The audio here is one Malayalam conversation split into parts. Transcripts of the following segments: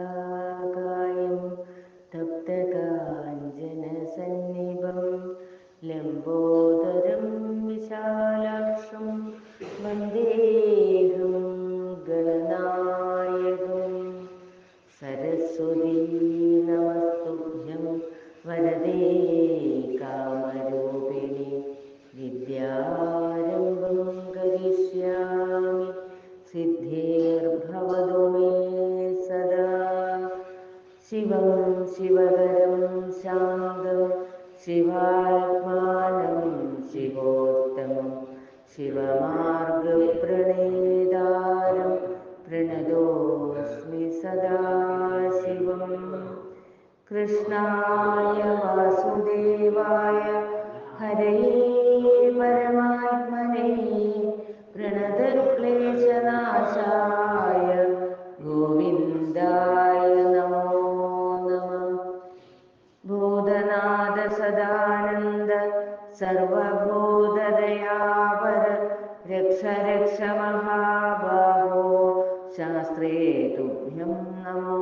മഹാകായം തപ്തകാഞ്ചനസന്നിഭം ലംബോദരം വിശാലാക്ഷം വന്ദേഹം ഗണനായകം സരസ്വതീ നമസ്തുഭ്യം വരദേ കാമരൂപിണി വിദ്യാരംഭം കരിഷ്യാമി സിദ്ധിർഭവതു മേ സദാ ശിവം ശിവകരം ശാന്തം ശിവാത്മാനം ശിവോത്തമം ശിവമാർഗപ്രണേതാരം പ്രണതോസ്മി സദാശിവം കൃഷ്ണായ വാസുദേവായ ഹരയേ പരമാത്മനേ പ്രണതക്ലേശനാശായ ഗോവിന്ദായ നമോ നമഃ ഭൂതനാഥ സദാനന്ദ സർവഭൂതദയാപര രക്ഷ രക്ഷ മഹാബാഹോ ശാസ്ത്രേ തുഭ്യം നമോ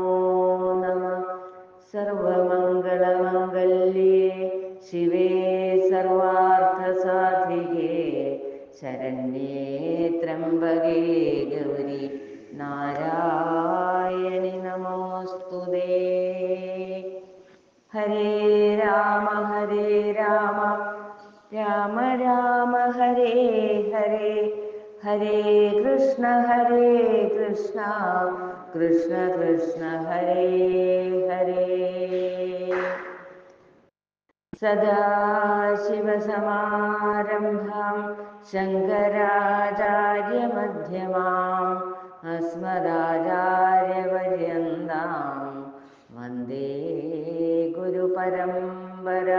നമഃ സർവമംഗളമംഗല്യേ ശിവേ സർവാർത്ഥസാധികേ ശരണ്യേ ത്രംബകേ ഗൗരി നാരായണി നമോസ്തുതേ ഹരേ രാമ രാമ രാമ ഹരേ ഹരേ ഹരേ കൃഷ്ണ കൃഷ്ണ കൃഷ്ണ ഹരേ ഹരേ സദാശിവസമാരംഭാം ശങ്കരാചാര്യമധ്യമാം അസ്മദാചാര്യപര്യന്താം വന്ദേ ഗുരുപരമ്പരാം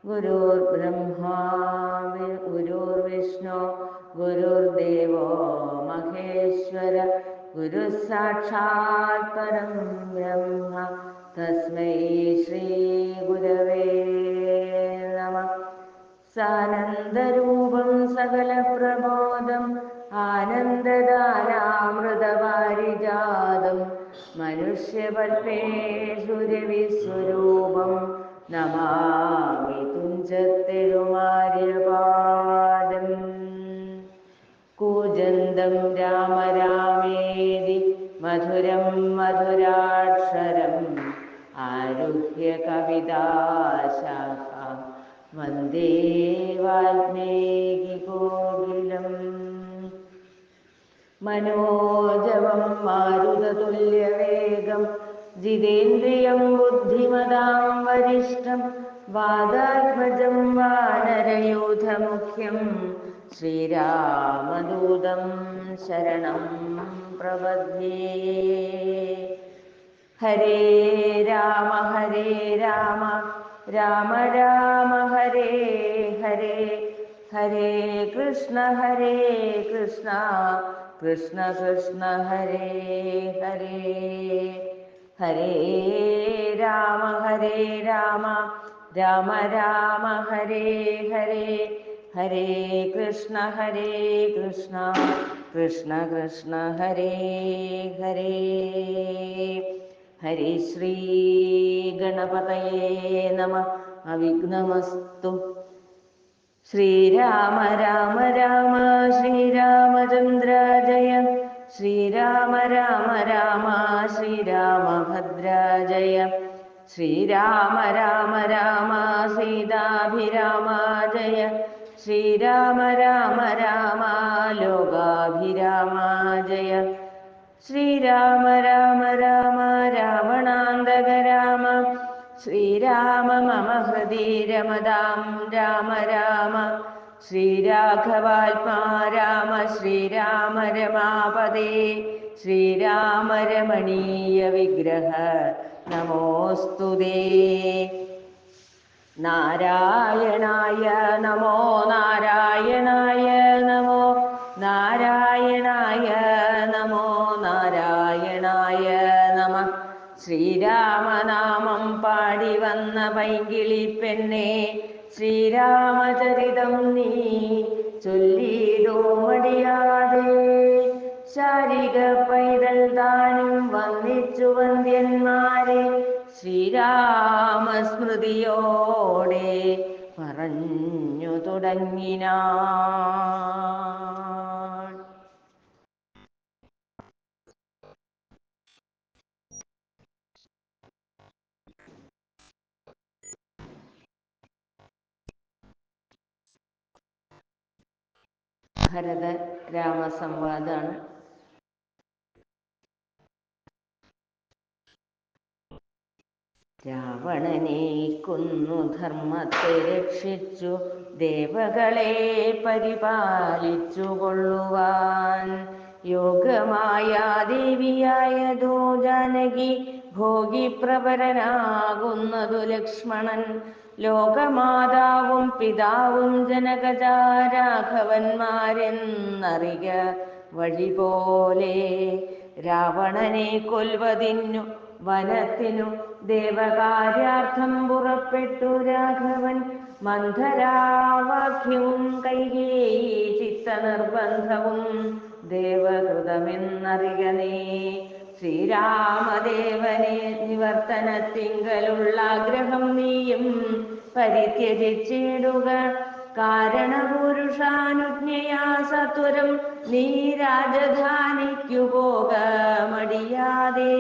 ഗുരുർബ്രഹ്മാ ഗുരുർവിഷ്ണു ഗുരുർദേവോ മഹേശ്വര ഗുരുഃ സാക്ഷാത് പരം ബ്രഹ്മ തസ്മൈ ശ്രീ ഗുരവേ നമഃ സാനന്ദരൂപം സകലപ്രബോധം ആനന്ദദാനാമൃതപാരിജാതം മനുഷ്യപൽപേഷുരവിസ്വരൂപം നമാമി തുഞ്ചത്തെഴുമാര്യപാദം കൂജന്തം രാമ രാമേതി മധുരം മധുരാക്ഷരം ആരുഹ്യ കവിതാശാഖാം വന്ദേ വാൽമീകികോകിലം മനോജവം മാരുതതുല്യവേഗം ജിതേന്ദ്രിയം ബുദ്ധിമതാം വരിഷ്ഠം വാതാത്മജം വാനരയൂഥമുഖ്യം ശ്രീരാമദൂതം ശരണം പ്രപദ്യേ ഹരേ രാമ രാമ രാമ ഹരേ ഹരേ ഹരേ കൃഷ്ണ കൃഷ്ണ കൃഷ്ണ ഹരേ ഹരേ ഹരേ രാമ രാമ ഹരേ ഹരേ ഹരേ കൃഷ്ണ കൃഷ്ണ കൃഷ്ണ ഹരേ ഹരേ ഹരി ശ്രീ ഗണപതയേ നമഃ അവിഘ്നമസ്തു ശ്രീരാമ രാമ ശ്രീരാമചന്ദ്ര ജയ ശ്രീരാമ രാമ ശ്രീരാമഭദ്ര ജയ ശ്രീരാമ രാമ സീതാഭിരാമ ജയ ശ്രീരാമ രാമ ലോകാഭിരാമ ജയ ശ്രീരാമ രാമ രാവണാന്തക രാമ ശ്രീരാമ മമ ഹൃദി രമതാം രാമ ശ്രീരാഘവാത്മാ രാമ ശ്രീരാമ രമാപദേ ശ്രീരാമ രമണീയ വിഗ്രഹ നമോസ്തുതേ. നാരായണായ നമോ നാരായണായ നമോ നാരായണായ നമോ നാരായണായ നമ. ശ്രീരാമനാമം പാടി വന്ന പൈങ്കിളി പെണ്ണെ ശ്രീരാമചരിതം നീ ചൊല്ലിയിടൂ മടിയാതെ. ശാരിക പൈതൽ താനും വന്ദിച്ചു വന്ദ്യന്മാരെ ശ്രീരാമസ്മൃതിയോടെ പറഞ്ഞു തുടങ്ങിനാൻ. ഭരത രാമസംവാദാണ്. രാവണനെ കൊന്നു ധർമ്മത്തെ രക്ഷിച്ചു ദേവകളെ പരിപാലിച്ചു കൊള്ളുവാൻ യോഗമായ ദേവിയായതോ ജാനകി ഭോഗിപ്രവരനാകുന്നതു ലക്ഷ്മണൻ ലോകമാതാവും പിതാവും ജനകജ രാഘവന്മാരെന്നറിക വഴി പോലെ. രാവണനെ കൊൽവതിന്നു വനത്തിനു ദേവകാര്യാർത്ഥം പുറപ്പെട്ടു രാഘവൻ. മന്ധരാവാക്യവും കൈകേയി ചിത്തനിർബന്ധവും ദേവകൃതമെന്നറിക നീ. ശ്രീരാമദേവനെ നിവർത്തനത്തിങ്കലുള്ള ആഗ്രഹം നീയും പരിത്യജിച്ചിടുക. കാരണപുരുഷാനുജ്ഞയാ സത്വരം നീ രാജധാനിക്കു പോക മടിയാതെ.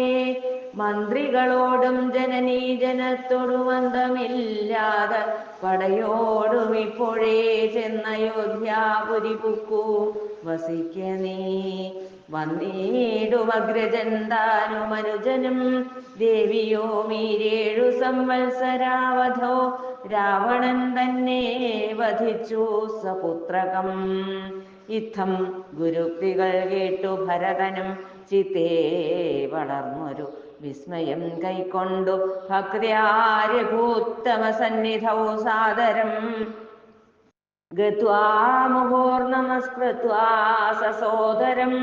മന്ത്രികളോടും ജനനീ ജനത്തോടും അന്തമില്ലാതെ പടയോടും ഇപ്പോഴേ ചെന്നയോധ്യാപുരി പുക്കു വസിക്ക നീ. വന്നീടുമഗ്രജൻ താനും അനുജനും ദേവിയോ മീരേഴു സംവത്സരാവധോ രാവണൻ തന്നെ വധിച്ചു സപുത്രകം. ഇത്തം ഗുരുക്തികൾ കേട്ടു ഭരതനും ചിത്തേ വളർന്നൊരു വിസ്മയം കൈക്കൊണ്ടു ഭക്ത്യാ രഘൂത്തമ സന്നിധൗ സാദരം ഗത്വാ മുഹോർനമസ്കൃത്വാ സസോദരം.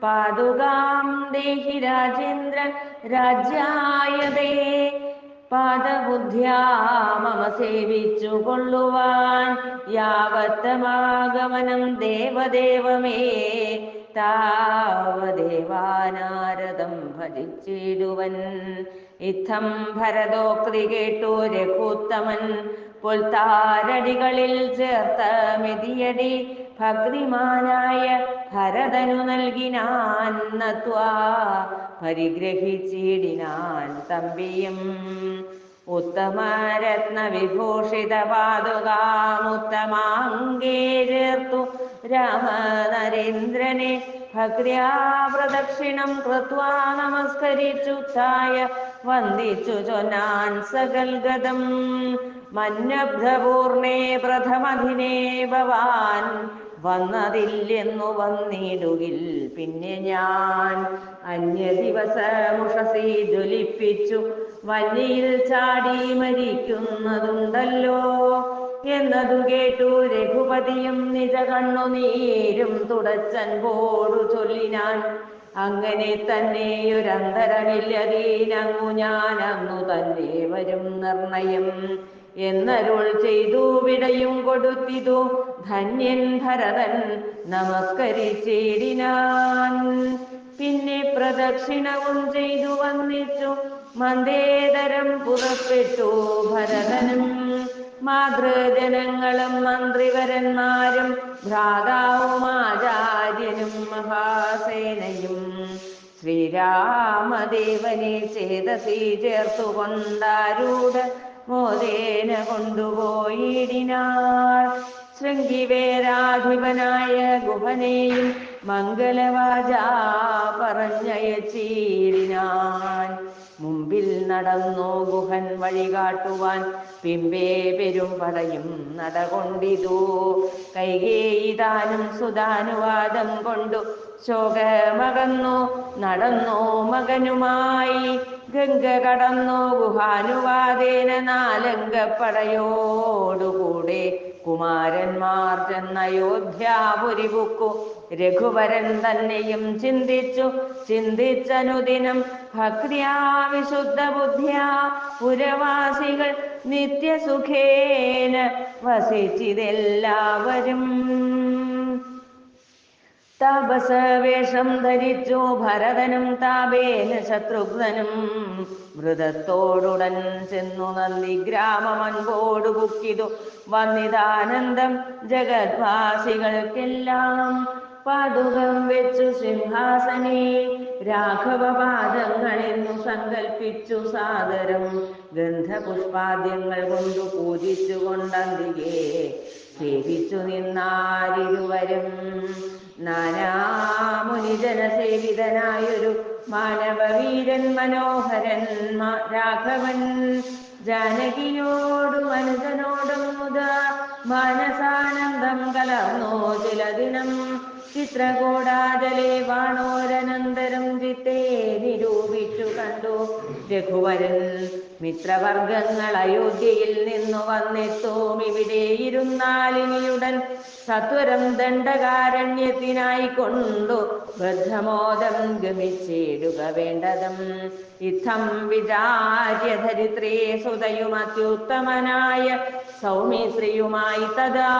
പാദുകാം ദേഹി രാജേന്ദ്ര രാജ്യായതേ. പാദബുദ്ധ്യാ മമ സേവിച്ചു കൊള്ളുവാൻ യാവത്തമാഗമനം ദേവദേവമേ താവദേവാനാരദം ഭജിച്ചിടുവൻ. ഇത്തം ഭരതോക്തി കേട്ടു രഘുത്തമൻ പുൽത്താരടികളിൽ ചേർത്ത മെതിയടി ഭക്തിമാനായ ഭരതനു നൽകിനാൻ നത്വാ പരിഗ്രഹിച്ചിടിനാൻ തമ്പിയും. ഉത്തമരത്നവിഭൂഷിത പാദുകാമുത്തമാംഗേ ചേർത്തു രാമനരേന്ദ്രനെ ഭക്ര്യാ പ്രദക്ഷിണം കൃത്വാ നമസ്കരിച്ചുത്തായ വന്ദിച്ചു ചൊന്നാൻ സകൽഗതം. മന്യബ്ധപൂർണേ പ്രഥമദിനേ ഭവാൻ വന്നതില്ലെന്നു വന്നിടുകിൽ പിന്നെ ഞാൻ അന്യദിവസമുഷസി ജ്വലിപ്പിച്ചു വന്യയിൽ ചാടി മരിക്കുന്നതുണ്ടല്ലോ എന്നതു കേട്ടു രഘുപതിയും നിജ കണ്ണുനീരും തുടച്ചൻപോടു ചൊല്ലിനാൻ. അങ്ങനെ തന്നെയൊരന്തരമില്ലതീനങ്ങു ഞാൻ അന്നു തന്നെ വരും നിർണയം എന്നരുൾ ചെയ്തു വിടയും കൊടുത്തിതു ധന്യൻ ഭരതൻ നമസ്കരിച്ചിടിനാൻ. പിന്നെ പ്രദക്ഷിണവും ചെയ്തു വന്നിച്ചു മന്ദേതരം പുറപ്പെട്ടു ഭരതനും. മാതൃജനങ്ങളും മന്ത്രിവരന്മാരും ഭ്രാതാവും ആചാര്യനും മഹാസേനയും ശ്രീരാമദേവനെ ചേതസി ചേർത്തുകൊണ്ടാരൂഢ മോദേന കൊണ്ടുപോയിടിനാർ. ശൃംഗിവേരാധിപനായ ഗുഹനെയും മംഗളവാച പറഞ്ഞയച്ചിടിനാൻ. മുമ്പിൽ നടന്നു ഗുഹൻ വഴി കാട്ടുവാൻ. പിമ്പേ പെരുമ്പടയും നടകൊണ്ടിതു. കൈകേയി താനും സുതാനുവാദം കൊണ്ടു ശോകമകന്നു നടന്നു മകനുമായി. ഗംഗ കടന്നു ഗുഹാനുവാദേന നാലംഗപ്പടയോടുകൂടെ കുമാരന്മാർ ചെന്നയോധ്യാപുരി പുക്കു. രഘുവരൻ തന്നെയും ചിന്തിച്ചനുദിനം ഭക്തിയാ വിശുദ്ധ ബുദ്ധ്യാ പുരവാസികൾ നിത്യസുഖേന വസിച്ചിതെല്ലാവരും. താപസവേഷം ധരിച്ചു ഭരതനും താപേന ശത്രുഘ്നനും. മൃതത്തോടുടൻ ചെന്നു നന്ദിഗ്രാമമൻപോടു പുക്കിതു വന്നിതാനന്ദം ജഗദ്വാസികൾക്കെല്ലാം. പാദുകം വെച്ചു സിംഹാസനേ രാഘവപാദങ്ങളെന്നു സങ്കൽപ്പിച്ചു സാദരം. ഗന്ധപുഷ്പാദ്യങ്ങൾ കൊണ്ടു പൂജിച്ചു കൊണ്ടന്തികെ സേവിച്ചു നിന്നാരിരുവരും. നാനാമുനിജനസേവിതനായൊരു മാനവവീരൻ മനോഹരൻ രാഘവൻ. ജാനകിയോടും അനുജനോടും മുതാ മാനസാനന്ദം കലർന്നോ ചില ദിനം. ചിത്രകൂടാചലേ വാണോരനന്തരം ചിത്തേ നിരൂപിച്ചു കണ്ടു രഘുവരൻ. മിത്രവർഗങ്ങൾ അയോധ്യയിൽ നിന്നു വന്നെത്തും ഇവിടെ ഇരുന്നാലിനിയുടൻ സത്വരം ദണ്ഡകാരണ്യത്തിനായി കൊണ്ടു ബദ്ധമോദം ഗമിച്ചിടുക വേണ്ടതും. ഇത്തം വിചാര്യ ധരിത്രേ സുതയും അത്യുത്തമനായ സൗമിശ്രീയുമായി തഥാ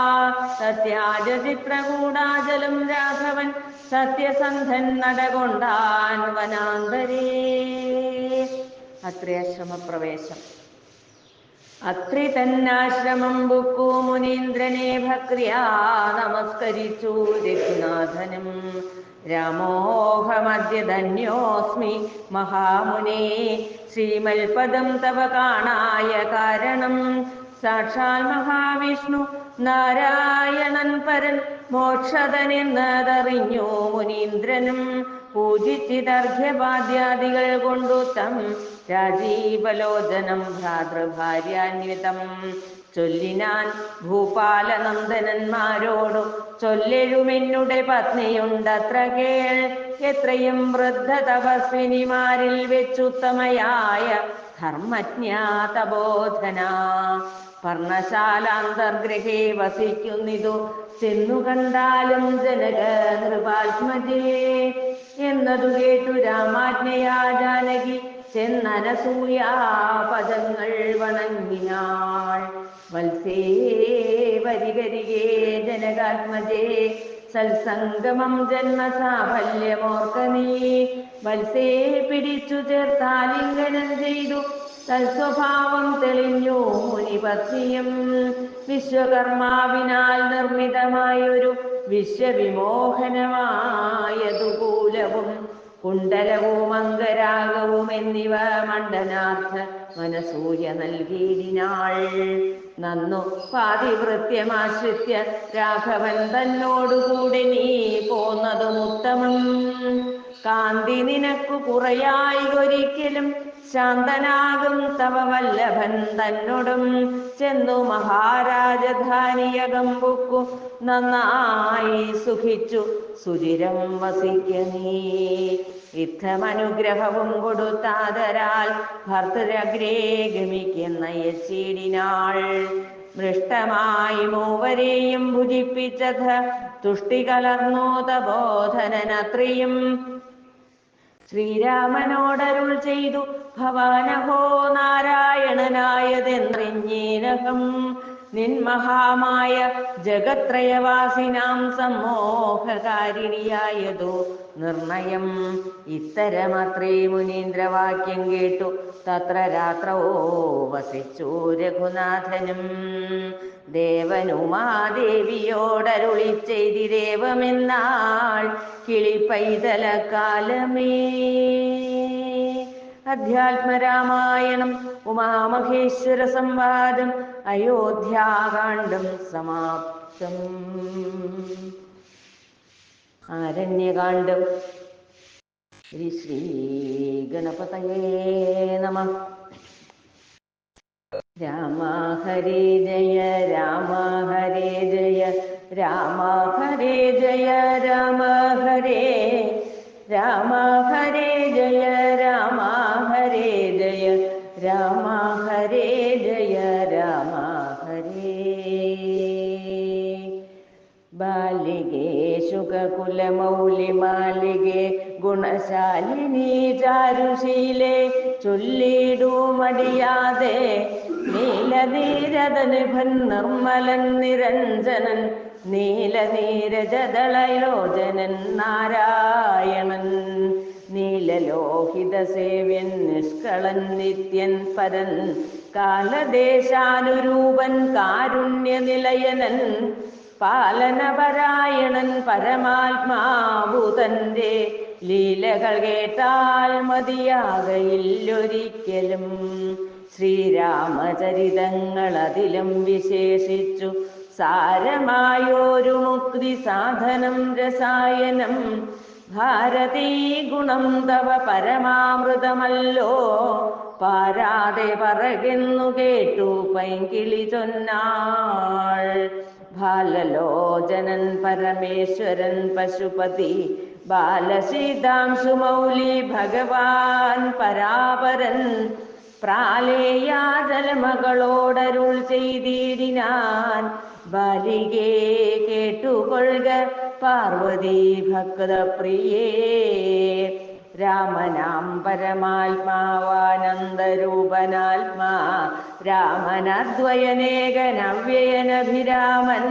സത്യാജ ചിത്രകൂടാചലം രാഘവൻ സത്യസന്ധൻ നടകൊണ്ടാൻ വനാന്തരേ. അത്രയാശ്രമപ്രവേശം. അത്രി തന്നാശ്രമം ബുക്കു മുനീന്ദ്രനെ ഭക്രിയാ നമസ്കരിച്ചു രഘുനാഥനും. രാമോഹമദ്യ ധന്യോസ്മി മഹാമുനേ ശ്രീമൽപദം തവ കാണായ കാരണം. സാക്ഷാൽ മഹാവിഷ്ണു നാരായണൻ പരൻ മോക്ഷതനെന്നതറിഞ്ഞു മുനീന്ദ്രനും. പൂജിച്ചിതർഘ്യപാദ്യാദികൾ കൊണ്ടു തം രാജീവലോചനം ഭ്രാതൃഭാര്യാന്വിതം ചൊല്ലിനാൻ ഭൂപാലനന്ദനന്മാരോടു. ചൊല്ലെഴുമെന്നുടെ പത്നിയുണ്ടത്ര കേൾ. എത്രയും വൃദ്ധ തപസ്വിനിമാരിൽ വെച്ചുത്തമയായ ധർമ്മജ്ഞാ തപോധന. പർണശാലാന്തർഗ്രഹേ വസിക്കുന്നിതു ചെന്നു കണ്ടാലും ജനക നൃപാത്മജേ എന്നതു കേട്ടു രാമാജ്ഞയാ ജാനകി ചെന്നനസൂയാ പദങ്ങൾ വണങ്ങിനാൾ. വത്സേ വരികരികേ ജനകാത്മജേ സത്സംഗമം ജന്മസാഫല്യമോർക്ക നീ. വത്സേ പിടിച്ചു ചേർത്താലിംഗനം ചെയ്തു തൽസ്വഭാവം തെളിഞ്ഞു മുനിപത്നിയും. വിശ്വകർമാവിനാൽ നിർമ്മിതമായൊരു വിശ്വവിമോഹനമായതുകൂലവും കുണ്ടലവും അംഗരാഗവും എന്നിവ മണ്ഡനാർത്ഥ മനസൂയ നൽകിയിടിനാൾ. നന്നു പാതിവൃത്യമാശ്രിത്യ രാഘവൻ തന്നോടുകൂടെ നീ പോന്നതും ഉത്തമം. കാന്തി നിനക്കു കുറയായി ഒരിക്കലും ശാന്തനാകും തവ വല്ലഭൻ തന്നോടും. ചെന്നു മഹാരാജധാനിയകം പുക്കു നന്നായി സുഖിച്ചു സുചിരം വസിക്ക നീ. യുദ്ധമനുഗ്രഹവും കൊടുത്താതരാൽ ഭർത്തരഗ്രേ ഗമിക്കുന്ന യച്ചീടിനാൾ. മൃഷ്ടമായി മൂവരെയും ഭുജിപ്പിച്ചത് തുഷ്ടി കലർന്നു തപോധനനത്രിയും. ശ്രീരാമനോടരുൾ ചെയ്തു ഭവാനഹോ നാരായണനായതെന്നറിഞ്ഞേനഹം. നിൻമഹാമായ ജഗത്രയവാസിനാം സമ്മോഹകാരിണിയായതോ നിർണയം. ഇത്തരമത്രേ മുനീന്ദ്രവാക്യം കേട്ടു തത്ര രാത്രോ വസിച്ചു രഘുനാഥനും. ദേവനുമാദേവിയോടരുളി ചെയ്തിരേവമെന്നാൾ കിളിപ്പൈതലക്കാലമേ. അധ്യാത്മരാമായണം ഉമാമഹേശ്വര സംവാദം അയോധ്യാകാണ്ഡം സമാപ്തം. ആരണ്യകാണ്ഡം. ശ്രീ ഗണപതയേ നമഃ. രാമ ഹരേ ജയ രാമ ഹരേ ജയ രാമ ഹരേ ജയ രാമ ഹരേ രാമ ഹരേ ജയ രാമ ഹരേ ജയ രാമ ഹരേ ജയ രാമ ഹരേ. ബാലികേ ശുകകുലമൗലിമാലികേ ഗുണശാലിനി ചാരുശീലേ ചൊല്ലിടുമടിയാതെ നീലനീരദനിഭൻ നിർമ്മലൻ നിരഞ്ജനൻ നീലനീരജദളലോചനൻ നാരായണൻ നീലലോഹിത സേവ്യൻ നിഷ്കളൻ നിത്യൻ പരൻ കാലദേശാനുരൂപൻ കാരുണ്യനിലയനൻ പാലനപരായണൻ പരമാത്മാവു തൻ്റെ ലീലകൾ കേട്ടാൽ മതിയാകയില്ലൊരിക്കലും. ശ്രീരാമചരിതങ്ങൾ അതിലും വിശേഷിച്ചു സാരമായൊരു മുക്തി സാധനം രസായനം. ഭാരതീ ഗുണം തവ പരമാമൃതമല്ലോ പാരാതെ പറകെന്നു കേട്ടു പൈങ്കിളി ചൊന്നാൾ. ബാലലോചനൻ പരമേശ്വരൻ പശുപതി ബാലസീതാംശുമൗലി ഭഗവാൻ പരാപരൻ പ്രാലേയാജലമകളോടരുൾ ചെയ്തിടിനാൻ. ബാലികേ കേട്ടുകൊള്ളുക പാർവതി ഭക്തപ്രിയേ. രാമനാം പരമാത്മാവാനന്ദരൂപനാത്മാ രാമനദ്വയനേകനവ്യയനഭിരാമൻ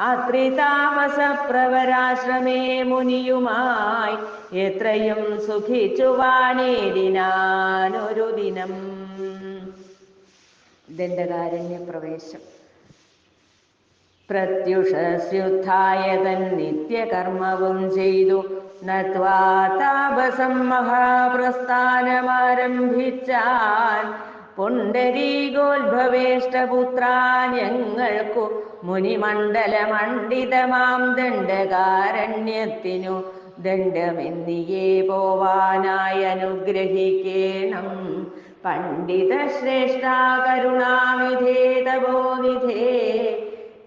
അത്രിതാമസപ്രവരാശ്രമേ മുനിയുമായി എത്രയും സുഖിച്ചു വാണിടിനാനൊരു ദിനം. ദണ്ഡകാരണ്യപ്രവേശം. പ്രത്യുഷസ്യുത്ഥായ തൻ നിത്യകർമ്മവും ചെയ്തു നത്വാ താപസം മഹാപ്രസ്ഥാനമാരംഭിച്ചാൻ. പുണ്ടരീകോത്ഭവേഷ്ടപുത്രാ ഞങ്ങൾക്കു മുനിമണ്ഡലമണ്ഡിതമാം ദണ്ഡകാരണ്യത്തിനു ദണ്ഡമെന്നിയേ പോവാനായി അനുഗ്രഹിക്കേണം. പണ്ഡിത ശ്രേഷ്ഠ കരുണാനിധേ തപോനിധേ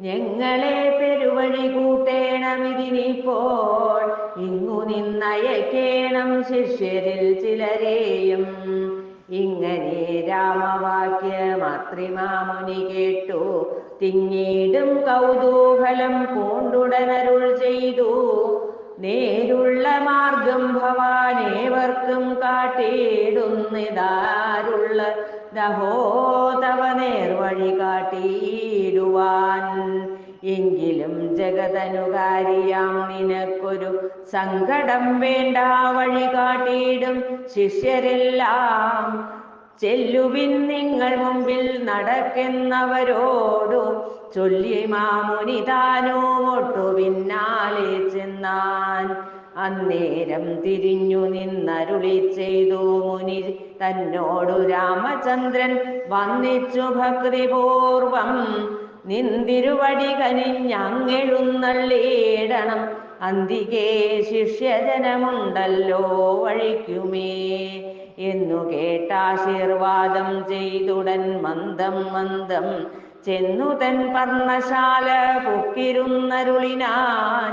ഞങ്ങളെ പെരുവഴി കൂട്ടേണമിതിനിപ്പോൾ. ഇങ്ങു നിന്നയക്കേണം ശിഷ്യരിൽ ചിലരെയും. ഇങ്ങനെ രാമവാക്യമത്രിമാമുനി കേട്ടു തിങ്ങീടും കൗതൂഹലം പൂണ്ടുടനരുൾ ചെയ്തു. നേരുള്ള മാർഗം ഭവാനേവർക്കും കാട്ടിയിടുന്നിതാരുള്ള ദഹോ തവ നേർവഴി കാട്ടിയിടുവാൻ. എങ്കിലും ജഗതനുകാരിയാം നിനക്കൊരു സങ്കടം വേണ്ട, വഴി കാട്ടിയിടും ശിഷ്യരെല്ലാം. ചെല്ലുവിൻ നിങ്ങൾ മുമ്പിൽ നടക്കെന്നവരോടു ചൊല്ലി മാമുനി താനും ഒട്ടു പിന്നാലെ ചെന്നാൻ. അന്നേരം തിരിഞ്ഞു നിന്നരുളി ചെയ്തു മുനി തന്നോടു രാമചന്ദ്രൻ വന്നിച്ചു ഭക്തിപൂർവം. നിന്തിരുവടി കനിഞ്ഞങ്ങെഴുന്നള്ളിയിടണം, അന്തികേ ശിഷ്യജനമുണ്ടല്ലോ വഴിക്കുമേ എന്നു കേട്ടാശീർവാദം ചെയ്തുടൻ മന്ദം മന്ദം ചെന്നു തൻ പർണശാല പൊക്കിരുന്നരുളിനാൻ.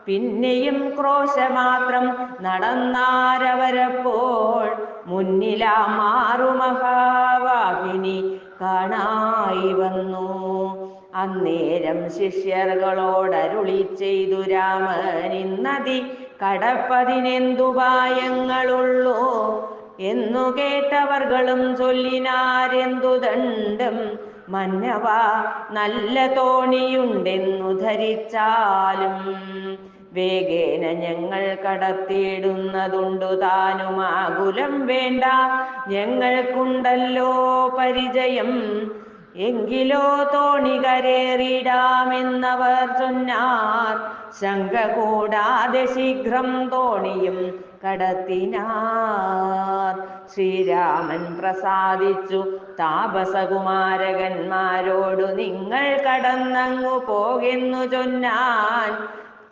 പിന്നെയും ക്രോശമാത്രം നടന്നാരവരപ്പോൾ മുന്നിലാം മാറുമഹാവാഹിനി കാണായി വന്നു. അന്നേരം ശിഷ്യർകളോടരുളി ചെയ്തു രാമൻ, ഇന്നതി കടപ്പതിനെന്തുപായങ്ങളുള്ളൂ എന്നു കേട്ടവർകളും ചൊല്ലിനാരെന്തു ദണ്ഡം. മന്നവ നല്ല തോണിയുണ്ടെന്നു ധരിച്ചാലും വേഗേന ഞങ്ങൾ കടത്തിയിടുന്നതുണ്ടു താനും. ആകുലം വേണ്ട, ഞങ്ങൾക്കുണ്ടല്ലോ പരിചയം. എങ്കിലോ തോണി കരേറിടാമെന്നവർ ചൊന്നാർ. ശങ്ക കൂടാതെ ശീഘ്രം തോണിയും കടത്തിനാർ. ശ്രീരാമൻ പ്രസാദിച്ചു താപസകുമാരകന്മാരോടു നിങ്ങൾ കടന്നങ്ങു പോകെന്നു ചൊന്നാൻ.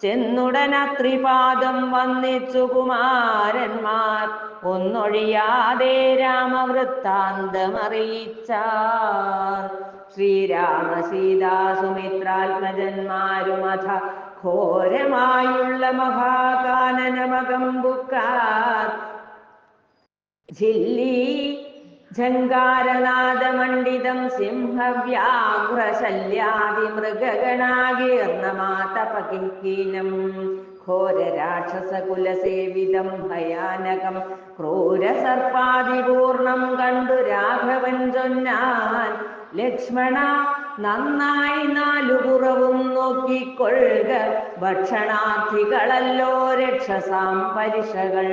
ചെന്നുടനത്രിപാദം വന്നിച്ചു കുമാരന്മാർ ഒന്നൊഴിയാതെ രാമവൃത്താന്തമറിയിച്ചാർ. ശ്രീരാമ സീതാ സുമിത്രാത്മജന്മാരുമഥ ഘോരമായുള്ള മഹാകാനനമകമ്പുക്കാർ. ജില്ലി ഝങ്കാരനാദമണ്ഡിതം സിംഹവ്യാഘ്രശല്യാദിമൃഗഗണാകീർണമാതപകിങ്കീനം ഘോരരാക്ഷസകുലസേവിതം ഭയാനകം ക്രൂരസർപ്പാദിപൂർണം കണ്ടു രാഘവൻ ചൊന്നാൻ, ലക്ഷ്മണ നന്നായി നാലുപുറവും നോക്കിക്കൊള്ളുക, ഭക്ഷണാർത്ഥികളല്ലോ രക്ഷസാം പരിഷകൾ.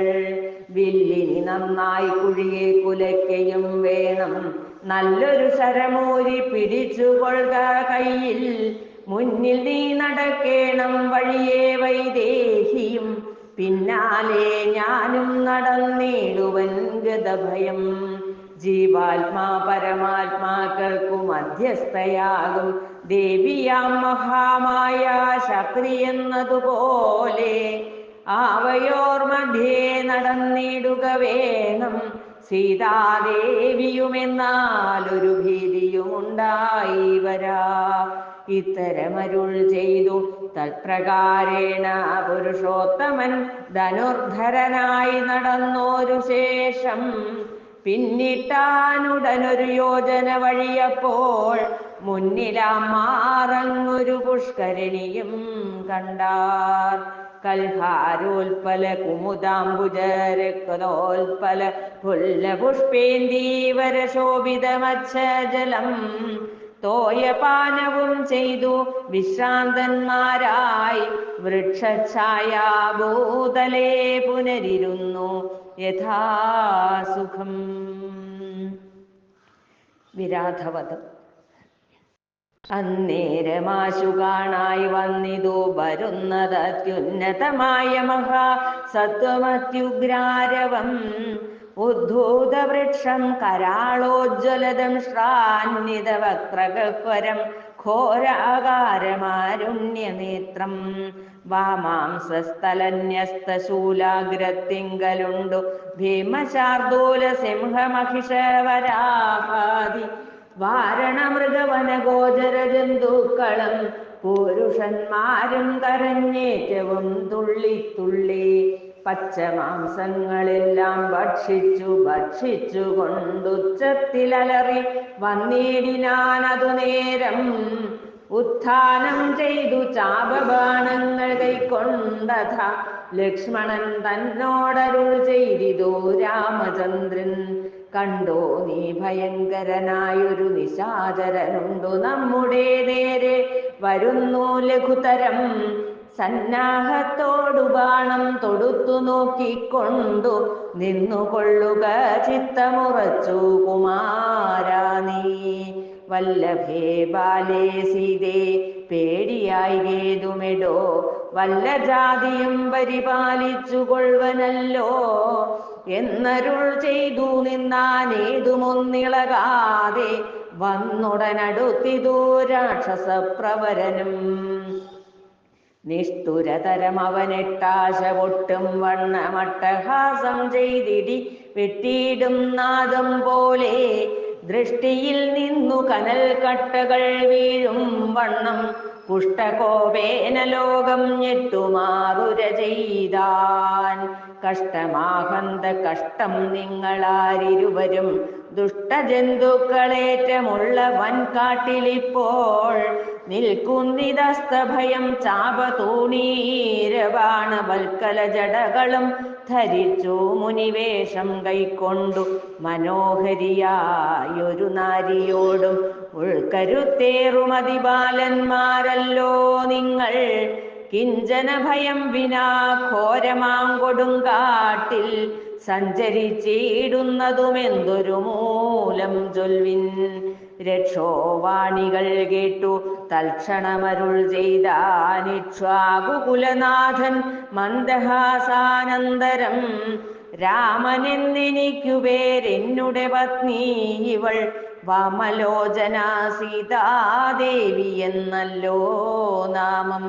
വില്ലിനി നന്നായി കുഴിയെ കുലയ്ക്കയും വേണം, നല്ലൊരു ശരമൂരി പിടിച്ചുകൊള്ളുക കയ്യിൽ. മുന്നിൽ നീ നടക്കേണം വഴിയെ വൈദേഹിയും, പിന്നാലെ ഞാനും നടന്നിടുവൻ ഗതഭയം. ജീവാത്മാ പരമാത്മാക്കൾക്കു മധ്യസ്ഥയാകും ദേവിയാം മഹാമായ ശക്തി എന്നതുപോലെ ആവയോർ മധ്യേ നടന്നിടുക വേണം. സീതാദേവിയുമെന്നാലൊരു ഭീതിയുമുണ്ടായി വരാ. ഇത്തരമരുൾ ചെയ്തു തത്പ്രകാരേണ പുരുഷോത്തമൻ ധനുർധരനായി നടന്നോരു ശേഷം പിന്നിട്ടാനുടനൊരു യോജന വഴിയപ്പോൾ മുന്നിലാം മാറങ്ങൊരു പുഷ്കരണിയും കണ്ടാർ. കൽഹാരോൽപല കുമുദാംബുജരക്തോൽപല പുല്ലപുഷ്പേന്ദീവര ശോഭിതമച്ഛജലം തോയപാനവും ചെയ്തു വിശ്രാന്തന്മാരായി വൃക്ഷഛായാഭൂതലേ പുനരിരുന്നു യഥാസുഖം. വിരാധവധം. അന്നേരമാശു കാണായി വന്നിതു വരുന്നത് അത്യുന്നതമായ മഹാസത്വമത്യുഗ്രാരവം. ഉദ്ധൂതവൃക്ഷം കരാളോജ്വലദം ശ്രാന്വിതവക്രഗഹ്വരം ഘോരാകാരമാരുണ്യനേത്രം. വാമാംസസ്ഥലന്യസ്തശൂലാഗ്രത്തിങ്കലുണ്ടു ഭീമശാർദൂല സിംഹമഹിഷവരാഹാദി വാരണമൃഗവനഗോചര ജന്തുക്കളും പുരുഷന്മാരും കരഞ്ഞേറ്റവും തുള്ളിത്തുള്ളി പച്ചമാംസങ്ങളെല്ലാം ഭക്ഷിച്ചു കൊണ്ടുച്ചത്തിലലറി വന്നിടിനാനതു നേരം. ഉത്ഥാനം ചെയ്തു ചാപബാണങ്ങൾ കൈക്കൊണ്ടഥ ലക്ഷ്മണൻ തന്നോടരുൾ ചെയ്തിതു രാമചന്ദ്രൻ. കണ്ടോ നീ ഭയങ്കരനായൊരു നിശാചരനുണ്ടു നമ്മുടെ നേരെ വരുന്നു ലഘുതരം. സന്നാഹത്തോടു ബാണം തൊടുത്തു നോക്കിക്കൊണ്ടു നിന്നുകൊള്ളുക ചിത്തമുറച്ചു കുമാരാ നീ. വല്ലഭേ ബാലേ സീതേ പേടിയായി ഏതുമെടോ, വല്ല ജാതിയും പരിപാലിച്ചു കൊള്ളുവനല്ലോ എന്നരുൾ ചെയ്തു നിന്നാനേതുമൊന്നിളകാതെ വന്നുടനടുത്തിതു രാക്ഷസപ്രവരനും. നിഷ്ഠുരതരം അവനെട്ടാശ പൊട്ടും വണ്ണമട്ടഹാസം ചെയ്തിടി വെട്ടിയിടും നാദം പോലെ ദൃഷ്ടിയിൽ നിന്നു കനൽ കട്ടകൾ വീഴും വണ്ണം പുഷ്ടകോപേന ലോകം ഞെട്ടുമാറുര ചെയ്താൻ. കഷ്ടമാഹന്ത കഷ്ടം നിങ്ങളാരിരുവരും ദുഷ്ടജന്തുക്കളേറ്റമുള്ള വൻകാട്ടിലിപ്പോൾ നിൽക്കുന്നിതസ്തഭയം ചാപതൂണീരബാണവൽക്കല ജടകളും ധരിച്ചു മുനിവേഷം കൈക്കൊണ്ടു മനോഹരിയായൊരു നാരിയോടും ഉൾക്കരുത്തേറുമതിബാലന്മാരല്ലോ നിങ്ങൾ. കിഞ്ചന ഭയം വിനാ ഘോരമാങ്കൊടുങ്കാട്ടിൽ സഞ്ചരിച്ചിടുന്നതുമെന്തൊരു മൂലം ചൊൽവിൻ. രക്ഷോവാണികൾ കേട്ടു തൽക്ഷണമരുൾ ചെയ്താനിക്ഷ്വാകുകുലനാഥൻ മന്ദഹാസാനന്തരം. രാമനെന്നെനിക്കു പേരെന്നുടെ പത്നി ഇവൾ വാമലോചന സീതാദേവി എന്നല്ലോ നാമം.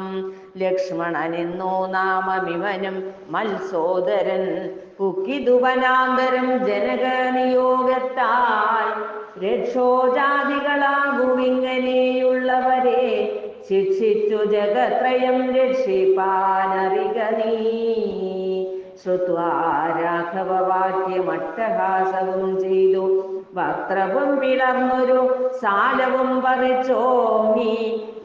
ലക്ഷ്മണനെന്നോ നാമമിവനും മത്സോദരൻ. പുക്കിതുവനാന്തരം ജനക നിയോഗത്താൽ രക്ഷോജാതികളാകുവിങ്ങനെയുള്ളവരെ ശിക്ഷിച്ചു ജഗത്രയം രക്ഷിപ്പാനറിക നീ. ശ്രുത്വാ രാഘവവാക്യമട്ടഹാസവും ചെയ്തു വക്രവും പിളർന്നൊരു സാലവും പറിച്ചോങ്ങി.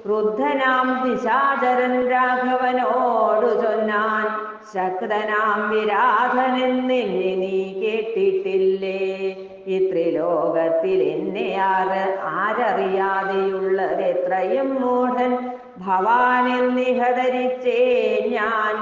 ക്രുദ്ധനാം നിശാചരൻ രാഘവനോടു ചൊന്നാൻ, ശക്തനാം വിരാധനെന്നെ നീ കേട്ടിട്ടില്ലേ? ഇത്രിലോകത്തിൽ എന്നെ ആരറിയാതെയുള്ളതെത്രയും മൂഢൻ ഭവാനെന്നിഹ ധരിച്ചേ ഞാൻ.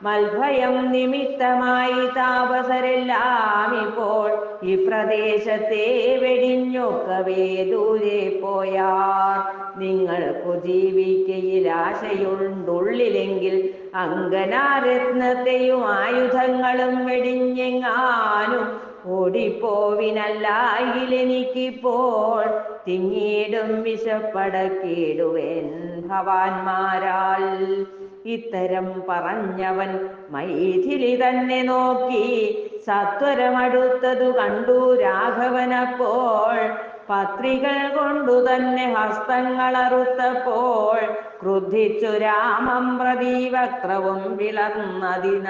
മൽഭയം നിമിത്തമായി താപസരെല്ലാം ഇപ്പോൾ ഈ പ്രദേശത്തെ വെടിഞ്ഞൊക്കവേ ദൂരെ പോയാർ. നിങ്ങൾക്കു ജീവിക്കയിൽ ആശയുണ്ടുള്ളിലെങ്കിൽ അങ്കനാരത്നത്തെയും ആയുധങ്ങളും വെടിഞ്ഞെങ്ങാനും ഓടിപ്പോവിനല്ലായിലെനിക്കിപ്പോൾ തിങ്ങിയിടും വിശപ്പടക്കിടുവേൻ ഭവാന്മാരാൽ. ഇത്തരം പറഞ്ഞവൻ മൈഥിലി തന്നെ നോക്കി സത്വരമടുത്തതു കണ്ടു രാഘവനപ്പോൾ. പത്രികൾ കൊണ്ടു തന്നെ ഹസ്തങ്ങളറുത്തപ്പോൾ ക്രുദ്ധിച്ചു രാമം പ്രതി വക്രവും പിളർന്നതിന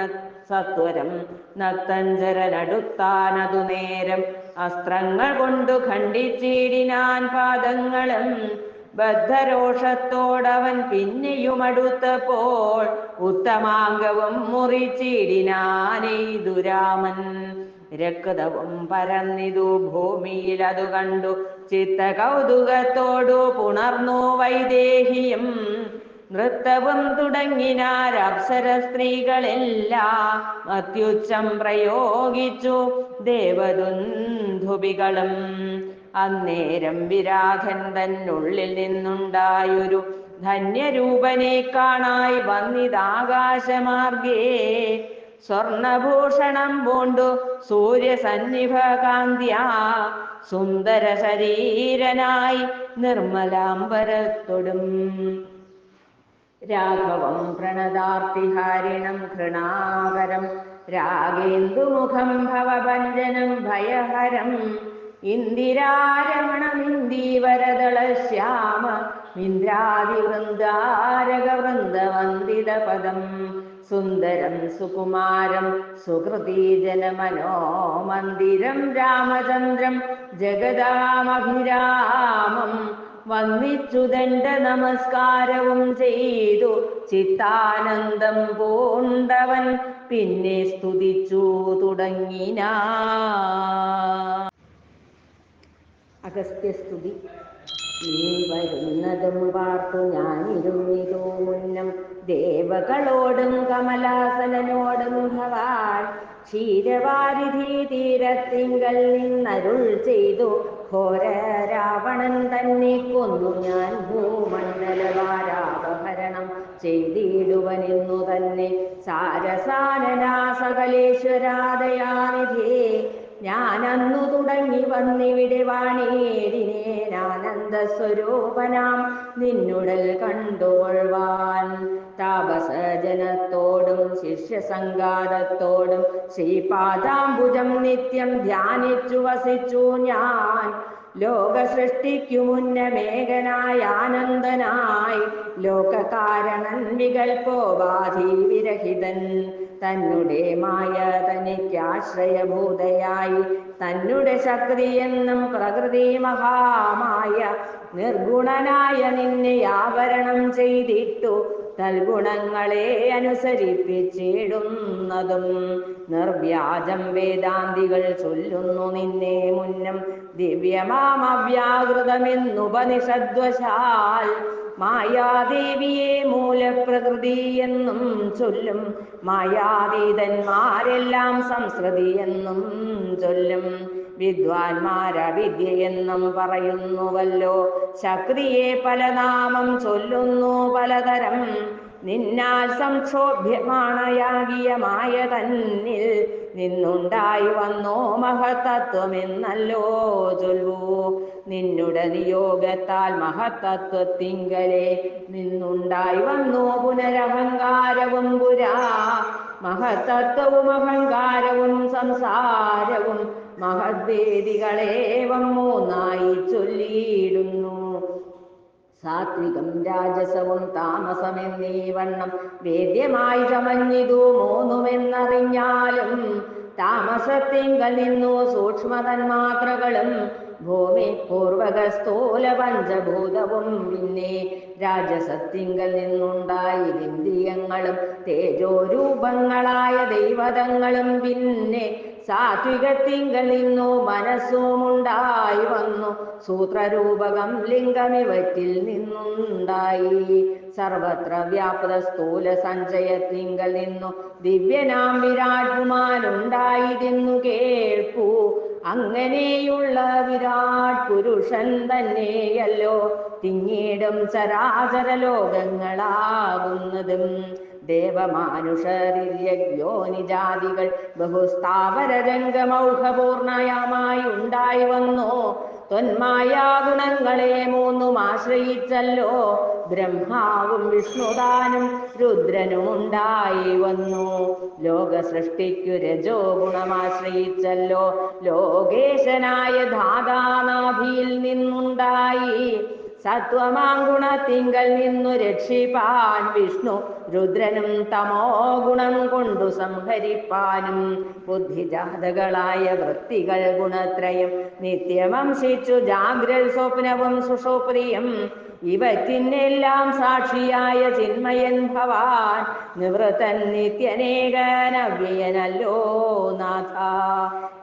സത്വരം. നക്തഞ്ചരനടുത്താനതു നേരം അസ്ത്രങ്ങൾ കൊണ്ടു ഖണ്ഡിച്ചിടിനാൻ പാദങ്ങളും. ബദ്ധരോഷത്തോടവൻ പിന്നെയും അടുത്തപ്പോൾ ഉത്തമാംഗവും മുറിച്ചിടിനാനെയ്തു രാമൻ. രക്തവും പരന്നിതു ഭൂമിയിൽ അതു കണ്ടു ചിത്ത കൗതുകത്തോടു പുണർന്നു വൈദേഹിയും. നൃത്തവും തുടങ്ങിനാർ അപ്സര സ്ത്രീകളെല്ലാം അത്യുച്ചം പ്രയോഗിച്ചു ദേവദുന്ധുബികളും. അന്നേരം വിരാധൻ തന്നുള്ളിൽ നിന്നുണ്ടായൊരു ധന്യരൂപനെ കാണായി വന്നിതാകാശമാർഗേ. സ്വർണഭൂഷണം പൂണ്ടു സൂര്യസന്നിഭകാന്ത്യാ സുന്ദര ശരീരനായി നിർമ്മലാംബരത്തൊടും. രാഘവം പ്രണതാർത്തിഹാരിണം ഘൃണാകരം രാഗേന്ദുമുഖം ഭവഭഞ്ജനം ഭയഹരം. ഇന്ദിരാരമണമിന്ദീവരദളശ്യാമ ഇന്ദ്രാദിവൃന്ദാരകവൃന്ദവന്ദിതപദം. സുന്ദരം സുകുമാരം സുകൃതീജനമനോമന്ദിരം രാമചന്ദ്രം ജഗദാമഭിരാമം. വന്ദിച്ചു ദണ്ഡ നമസ്കാരവും ചെയ്തു ചിത്താനന്ദം പൂണ്ടവൻ പിന്നെ സ്തുതിച്ചു തുടങ്ങിനാ. അഗസ്ത്യസ്തുതി. നീ വരുന്നതും പാർത്തു ഞാനിരുന്നിതു മുന്നം ദേവകളോടും കമലാസനോടും ഭവാൻ. ക്ഷീരവാരിധി തീരത്തിങ്കൽ നിന്നരുൾ ചെയ്തു ഘോര രാവണൻ തന്നെ കൊന്നു ഞാൻ ഭൂമണ്ഡലവാരാപഹരണം ചെയ്തിടുവനെന്നു തന്നെ. സാരസാനനാ സകലേശ്വരാദയാനിധേ ഞാനന്നു തുടങ്ങി വന്നിവിടെ വാണീടിനേനാനന്ദസ്വരൂപനാം നിന്നുടൽ കണ്ടുകൊള്ളുവാൻ. താപസജനത്തോടും ശിഷ്യസംഗാതത്തോടും ശ്രീപാദാംബുജം നിത്യം ധ്യാനിച്ചു വസിച്ചു ഞാൻ. ലോകസൃഷ്ടിക്കു മുന്നമേകനായ ആനന്ദനായി ലോകകാരണൻ വികൽപ്പോപാധി വിരഹിതൻ. തന്നെ മായ തനിക്കാശ്രയഭൂതയായി തന്നെ ശക്തി എന്നും പ്രകൃതി മഹാമായ നിർഗുണനായ നിന്നെ ആവരണം ചെയ്തിട്ടു തൽഗുണങ്ങളെ അനുസരിപ്പിച്ചിടുന്നതും. നിർവ്യാജം വേദാന്തികൾ ചൊല്ലുന്നു നിന്നെ മുന്നം ദിവ്യമാമവ്യാകൃതമെന്നുപനിഷദ്വശാൽ. മായാദേവിയെ മൂലപ്രകൃതി എന്നും ചൊല്ലും മായാതീതന്മാരെല്ലാം സംസ്കൃതി എന്നും ചൊല്ലും. വിദ്വാൻമാരവിദ്യയെന്നും പറയുന്നുവല്ലോ. ശക്തിയെ പല നാമം ചൊല്ലുന്നു പലതരം. നിന്നാൽ സംക്ഷോഭ്യമാണയാകിയ മായ തന്നിൽ നിന്നുണ്ടായി വന്നോ മഹത്തത്വമെന്നല്ലോ ചൊല്ലൂ. നിന്നുടെ നിയോഗത്താൽ മഹത്തത്വത്തിങ്കലെ നിന്നുണ്ടായി വന്നു പുനരഹങ്കാരവും പുരാ. മഹത്തത്വവും അഹങ്കാരവും സംസാരവും മഹദ്വേദികളേവം മൂന്നായി ചൊല്ലിയിടുന്നു. സാത്വികം രാജസവും താമസമെന്നീ വണ്ണം വേദ്യമായി ചമഞ്ഞിതു മൂന്നുമെന്നറിഞ്ഞാലും താമസത്തിങ്കൽ നിന്നു സൂക്ഷ്മതന്മാത്രകളും ഭൂമി പൂർവക സ്ഥൂല പഞ്ചഭൂതവും പിന്നെ രാജസത്തിങ്കൽ നിന്നുണ്ടായിരിന്ദ്രിയങ്ങളും തേജോരൂപങ്ങളായ ദൈവതങ്ങളും പിന്നെ സാത്വികത്തിങ്കൽ നിന്നു മനസ്സുമുണ്ടായി വന്നു സൂത്രരൂപകം ലിംഗമിവറ്റിൽ നിന്നുണ്ടായി. സർവത്ര വ്യാപ്ത സ്ഥൂല സഞ്ചയത്തിങ്കൽ നിന്നു ദിവ്യനാം വിരാട് പുമാനുണ്ടായിരുന്നു കേൾപ്പൂ. അങ്ങനെയുള്ള വിരാട് പുരുഷൻ തന്നെയല്ലോ പിന്നീടും ചരാചര ലോകങ്ങളാകുന്നതും. ദേവമാനുഷരിര്യജ്ഞോനിജാതികൾ ബഹുസ്ഥാവര രംഗമൗഘപൂർണയമായി ഉണ്ടായി വന്നു. ത്വന്മായാ ഗുണങ്ങളെ മൂന്നും ആശ്രയിച്ചല്ലോ ബ്രഹ്മാവും വിഷ്ണുദാനും രുദ്രനും ഉണ്ടായി വന്നു. ലോക സൃഷ്ടിക്കു രജോ ഗുണമാശ്രയിച്ചല്ലോ ലോകേശനായ ധാതാനാഭിയിൽ നിന്നുണ്ടായി. സത്വമാം ഗുണത്തിങ്കൽ നിന്നു രക്ഷിപ്പാൻ വിഷ്ണു രുദ്രനും തമോ ഗുണം കൊണ്ടു സംഹരിപ്പാനും ബുദ്ധിജാതകളായ വൃത്തികൾ ഗുണത്രയം നിത്യമംശിച്ചു ജാഗ്രൽ സ്വപ്നവും സുഷുപ്തിയും ഇവറ്റിനെല്ലാം സാക്ഷിയായ ചിന്മയൻ ഭവാൻ നിവൃത്തൻ നിത്യനേകനവ്യയനല്ലോ നാഥ.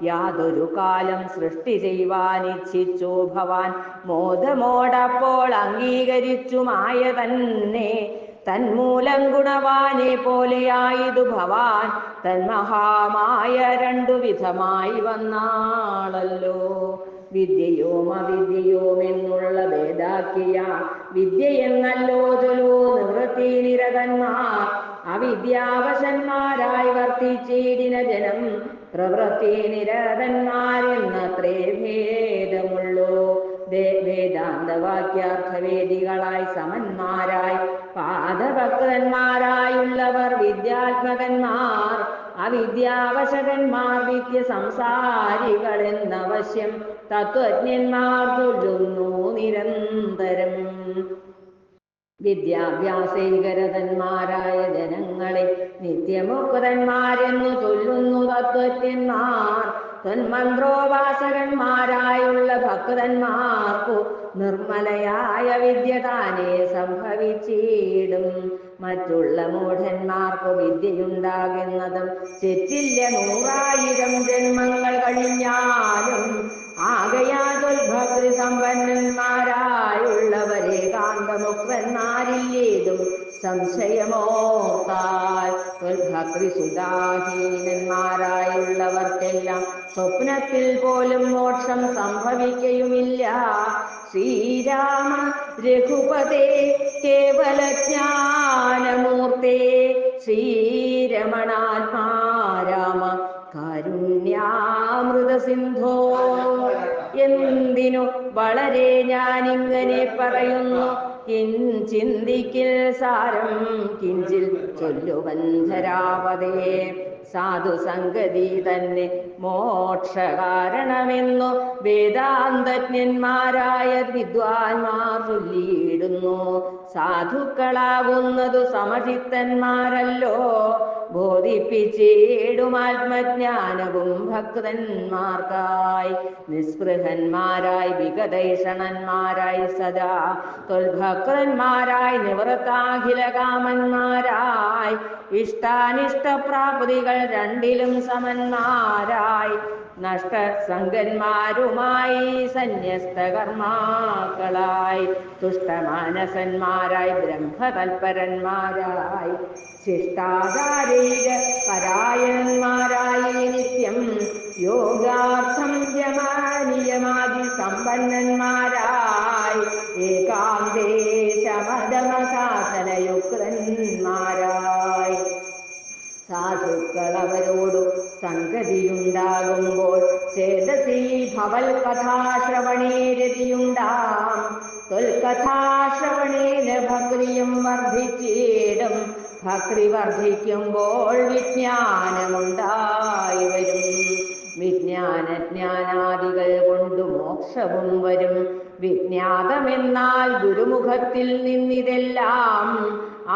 യാതൊരു കാലം സൃഷ്ടി ചെയ്യുവാനിച്ഛിച്ചു ഭവാൻ മോദമോടപ്പോൾ അംഗീകരിച്ചു മായ തന്നെ. തന്മൂലം ഗുണവാനെ പോലെയായതു ഭവാൻ തന്മഹാമായ രണ്ടു വിധമായി വന്നാളല്ലോ. വിദ്യയോം അവിദ്യയോം എന്നുള്ള ഭേദാക്കിയ വിദ്യയെന്നല്ലോ ചൊല്ലു നിവൃത്തി നിരതന്മാർ. അവിദ്യാവശന്മാരായി വർത്തിച്ചിടിന ജനം പ്രവൃത്തി നിരതന്മാരെന്നത്രേ ഭേദമുള്ളൂ. വേദാന്തവാക്യാർത്ഥവേദികളായി സമന്മാരായി പാദഭക്തന്മാരായുള്ളവർ വിദ്യാത്മകന്മാർ. അവിദ്യാവശകന്മാർ നിത്യ സംസാരികൾ എന്നവശ്യം തത്വജ്ഞന്മാർ ചൊല്ലുന്നു നിരന്തരം. വിദ്യാഭ്യാസൈകരതന്മാരായ ജനങ്ങളെ നിത്യമുക്തന്മാരെന്നു ചൊല്ലുന്നു തത്വജ്ഞന്മാർ. ത്വന്മന്ത്രോപാസകന്മാരായുള്ള ഭക്തന്മാർക്കു നിർമ്മലയായ വിദ്യ താനെ സംഭവിച്ചിടും. മറ്റുള്ള മൂഢന്മാർക്കു വിദ്യയുണ്ടാകുന്നതും ചെറ്റില്ല 100,000 ജന്മങ്ങൾ കഴിഞ്ഞാലും. ആകയാൽ ത്വൽഭക്തി സമ്പന്നന്മാരായുള്ളവരെ കാന്തമുക്തന്മാരില്ലേതും സംശയമോർത്താൽ. ത്വൽഭക്തി സുധാഹീനന്മാരായുള്ളവർക്കെല്ലാം സ്വപ്നത്തിൽ പോലും മോക്ഷം സംഭവിക്കയുമില്ല. ശ്രീരാമ രഘുപതേ കേവലജ്ഞാനമൂർത്തേ ശ്രീരമണാത്മാ രാമ കാരുണ്യാമൃത സിന്ധോ. എന്തിനു വളരെ ഞാനിങ്ങനെ പറയുന്നു ചിന്തിക്കിൽ സാരം കിഞ്ചിൽ ചൊല്ലുവന്ധരാപതേ. സാധുസംഗതി തന്നെ മോക്ഷകാരണമെന്നു വേദാന്തജ്ഞന്മാരായ വിദ്വാൻമാർ ചൊല്ലിയിടുന്നു. സാധുക്കളാകുന്നതു സമചിത്തന്മാരല്ലോ ബോധിപ്പിച്ചിടും ആത്മജ്ഞാനവും ഭക്തന്മാർക്കായി. നിസ്പൃഹന്മാരായി വിഗതൈഷണന്മാരായി സദാ ത്വൽഭക്തന്മാരായി നിവൃത്താഖില കാമന്മാരായി ഇഷ്ടാനിഷ്ടപ്രാപ്തികൾ രണ്ടിലും സമന്മാരായി നഷ്ടസംഗന്മാരുമായി സന്യസ്തകർമാക്കളായി തുഷ്ടമാനസന്മാരായി ബ്രഹ്മതൽപരന്മാരായി ശിഷ്ടാചാരീര പരായണന്മാരായി നിത്യം യോഗാർത്ഥം യമാനിയമാദി സമ്പന്നന്മാരായി ഏകാന്തേ ശമദമസാധനയുക്തന്മാരായി. സാധുക്കൾ അവരോടു സംഗതിയുണ്ടാകുമ്പോൾ ചേതസീ അവൽ കഥാശ്രവണേ രതിയുണ്ടാം. തൊൽകഥാശ്രവണേന ഭക്തിയും വർദ്ധിച്ചിടും. ഭക്തി വർദ്ധിക്കുമ്പോൾ വിജ്ഞാനമുണ്ടായി വരും. വിജ്ഞാനജ്ഞാനാദികൾ കൊണ്ട് മോക്ഷവും വരും. വിജ്ഞാതമെന്നാൽ ഗുരുമുഖത്തിൽ നിന്നിതെല്ലാം.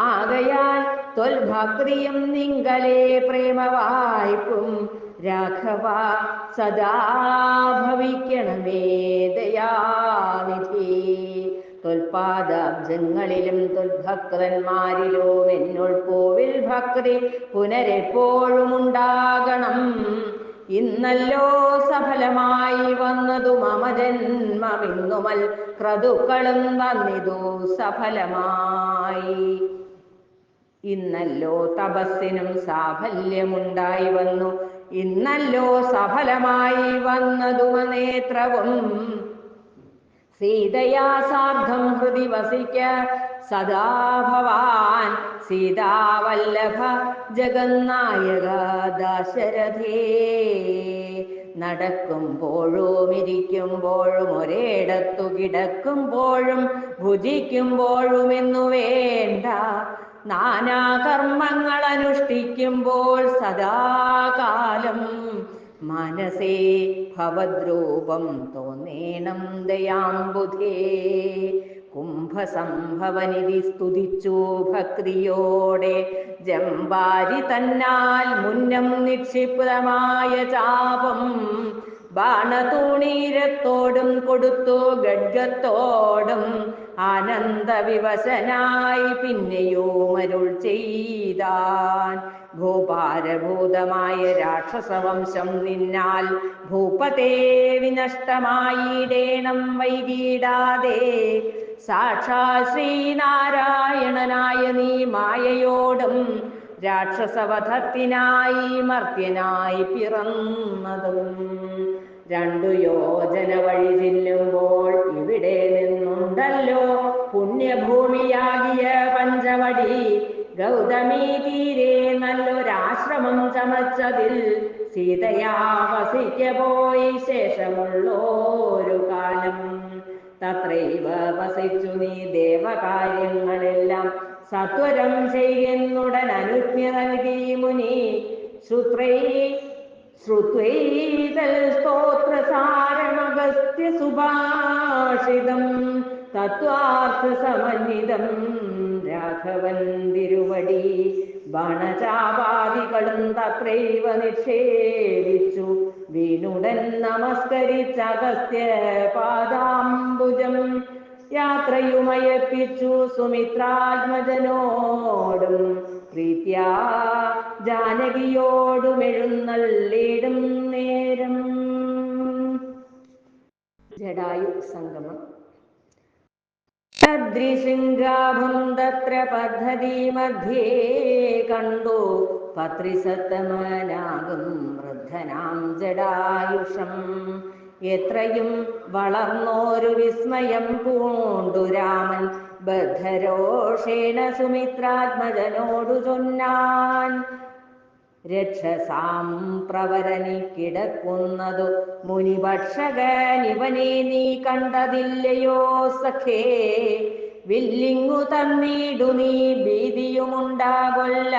ആകയാൽ ത്വൽഭക്തിയും നിങ്കലേ പ്രേമവായ്പും. രാഘവ സദാ ഭവിക്കണമേ ദയാനിധി. ത്വൽപാദാബ്ജങ്ങളിലും ത്വൽഭക്തന്മാരിലും എന്നുൾപ്പോവിൽ ഭക്തി പുനരെപ്പോഴും ഉണ്ടാകണം. ഇന്നല്ലോ സഫലമായി വന്നതു മമ ജന്മമിന്നുമൽ ക്രതുക്കളും വന്നിതു സഫലമായി. ഇന്നല്ലോ തപസ്സിനും സാഫല്യമുണ്ടായി വന്നു. ഇന്നല്ലോ സഫലമായി വന്നതു നേത്രവും. സീതയാ സാർദ്ധം ഹൃദി വസിക്ക സദാ ഭവാൻ. സീതാവല്ലഭ ജഗന്നായക ദശരഥേ. നടക്കുമ്പോഴും ഇരിക്കുമ്പോഴും ഒരേടത്തു കിടക്കുമ്പോഴും ഭുജിക്കുമ്പോഴും എന്നു വേണ്ട. നാനാകർമ്മങ്ങൾ അനുഷ്ഠിക്കുമ്പോൾ സദാകാലം മനസേ ഭവദ്രൂപം തോന്നേണം ദയാംബുധേ. കുംഭസംഭവനിധി സ്തുതിച്ചു ഭക്തിയോടെ. ജംബാരി തന്നാൽ മുന്നം നിക്ഷിപ്തമായ ചാപം. ബാണതൂണീരത്തോടും കൊടുത്തു ഗഡ്ഗത്തോടും. ആനന്ദവിവശനായി പിന്നെയും അരുൾ ചെയ്താൻ. ഭൂപാരഭൂതമായ രാക്ഷസവംശം നിന്നാൽ ഭൂപതേ വിനഷ്ടമായിടേണം വൈകിടാതെ. സാക്ഷാൽ ശ്രീനാരായണനായ നീ മായയോടും രാക്ഷസവധത്തിനായി മർത്യനായി പിറന്നതും. 2 യോജന വഴി ചെല്ലുമ്പോൾ ഇവിടെ നിന്നുണ്ടല്ലോ പുണ്യഭൂമിയാകിയ പഞ്ചവടി. ഗൗതമീ തീരെ നല്ലൊരാശ്രമം ചമച്ചതിൽ സീതയാ വസിക്ക പോയി ശേഷമുള്ളോരു കാലം. തത്രൈവ വസിച്ചു നീ ദേവകാര്യങ്ങളെല്ലാം സത്വരം ചെയ്യുന്നുടൻ അനുജ്ഞ നൽകി മുനി. ശ്രുത്വൈതൽ സ്തോത്രസാരമഗസ്ത്യ സുഭാഷിതം. തത്വാർത്ഥ സമന്വിതം രാഘവൻ തിരുവടി. ബാണചാപാദികളും തത്രൈവ നിക്ഷേപിച്ചു. വീണുടൻ നമസ്കരിച്ചഗസ്ത്യ പാദാംബുജം. യാത്രയുമയപ്പിച്ചു സുമിത്രാത്മജനോടും. പ്രീത്യാ ജാനകിയോടും എഴുന്നള്ളിടും നേരം. ജടായു സംഗമം. തദ്രിശൃംഗാഭം തത്ര പദ്ധതി മധ്യേ കണ്ടു. പത്രിസത്തമനാകും വൃദ്ധനാം ജടായുഷം. എത്രയും വളർന്നോരു വിസ്മയം പൂണ്ടു രാമൻ. ബദ്ധരോഷേണ സുമിത്രാത്മജനോടു ചൊന്നാൻ. രക്ഷസാം പ്രവരനി കിടക്കുന്നതു മുനിഭക്ഷകനിവനെ നീ കണ്ടതില്ലയോ സഖേ. വില്ലിങ്ങു തന്നിടു നീ ഭീതിയുമുണ്ടാകൊല്ല.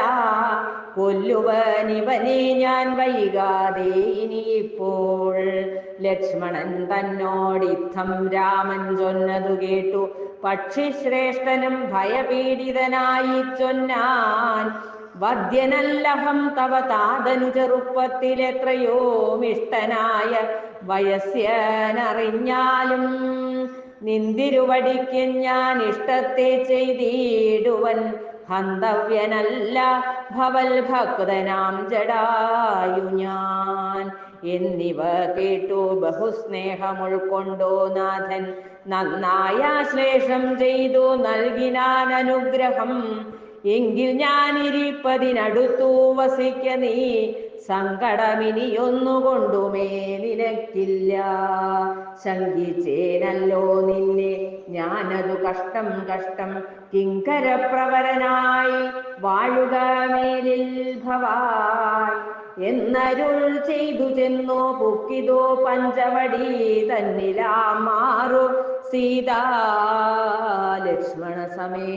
കൊല്ലുവനിവനെ ഞാൻ വൈകാതെ ഇനിയിപ്പോൾ. ലക്ഷ്മണൻ തന്നോടിത്തം രാമൻ ചൊന്നതു കേട്ടു. പക്ഷിശ്രേഷ്ഠനും ഭയപീഡിതനായി ചൊന്നാൻ. വദ്യനല്ലഹം തവ താതനു ചെറുപ്പത്തിലെത്രയോ മിഷ്ടനായ വയസ്യനറിഞ്ഞാലും. നിന്തിരുവടിക്ക് ഞാൻ ഇഷ്ടത്തെ ചെയ്തിടുവൻ. ഹന്തവ്യനല്ല ഭവൽ ഭക്തനാം ജടായു ഞാൻ. എന്നിവ കേട്ടു ബഹുസ്നേഹമുൾക്കൊണ്ടോ നാഥൻ. നന്നായ ശ്ലേഷം ചെയ്തു നൽകിനാൻ അനുഗ്രഹം. എങ്കിൽ ഞാനിരിപ്പതിനടുത്തു വസിക്ക നീ. സങ്കടമിനിയൊന്നുകൊണ്ടുമേ നിനക്കില്ല. ശങ്കിച്ചേനല്ലോ നിന്നെ ഞാനതു കഷ്ടം കഷ്ടം. കിങ്കരപ്രവരനായി വാഴുക മേലിൽ ഭവാൻ. എന്നരുൾ ചെയ്തു ചെന്നോ പൊക്കിതോ പഞ്ചവടി തന്നിലാമാറു സീതാ ലക്ഷ്മണ സമേതനായി.